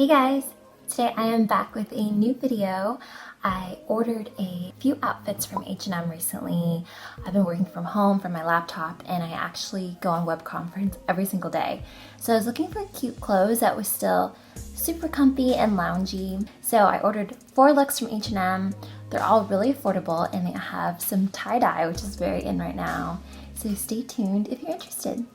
Hey guys! Today I am back with a new video. I ordered a few outfits from H&M recently. I've been working from home from my laptop and I actually go on web conference every single day. So I was looking for cute clothes that was still super comfy and loungy. So I ordered 4 looks from H&M. They're all really affordable and they have some tie-dye, which is very in right now. So stay tuned if you're interested.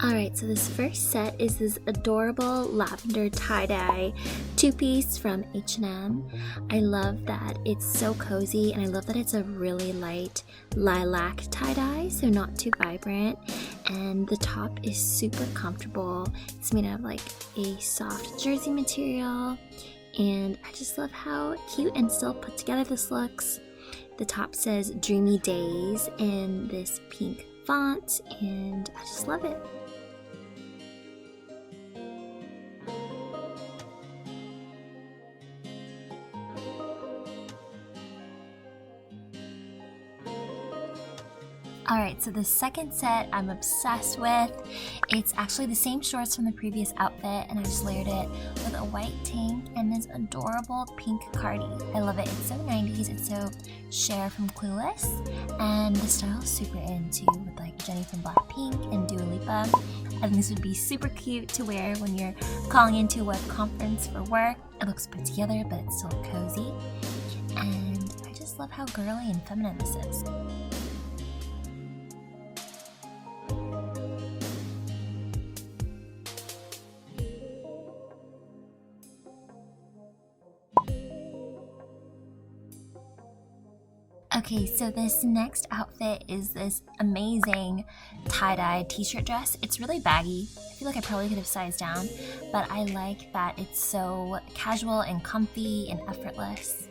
Alright, so this first set is this adorable lavender tie-dye 2-piece from H&M. I love that it's so cozy and I love that it's a really light lilac tie-dye, so not too vibrant. And the top is super comfortable. It's made out of like a soft jersey material and I just love how cute and still put together this looks. The top says Dreamy Days in this pink font and I just love it. Alright, so the second set I'm obsessed with. It's actually the same shorts from the previous outfit and I just layered it with a white tank and this adorable pink cardi. I love it. It's so 90s. It's so Cher from Clueless and the style is super in too with like Jennie from Blackpink and Dua Lipa. I think this would be super cute to wear when you're calling into a web conference for work. It looks put together but it's still cozy and I just love how girly and feminine this is. Okay, so this next outfit is this amazing tie-dye t-shirt dress. It's really baggy. I feel like I probably could have sized down, but I like that it's so casual and comfy and effortless.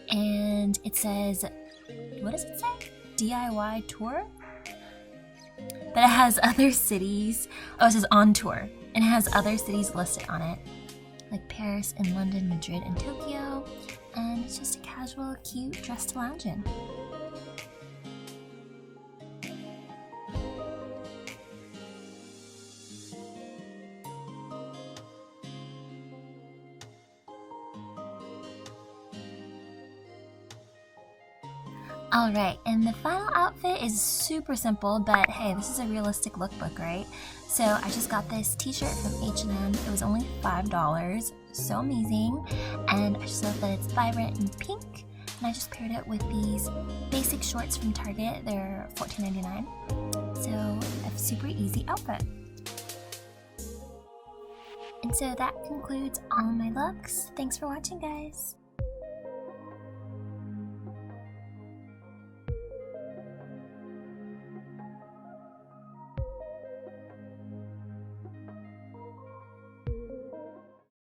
And it says, what does it say? DIY tour? But it has other cities. Oh, it says on tour. And it has other cities listed on it, like Paris and London, Madrid, and Tokyo. And it's just a casual, cute dress to lounge in. Alright, and the final outfit is super simple, but hey, this is a realistic lookbook, right? So I just got this t-shirt from H&M. It was only $5, so amazing. And I just love that it's vibrant and pink. And I just paired it with these basic shorts from Target. They're $14.99. So a super easy outfit. And so that concludes all my looks. Thanks for watching, guys.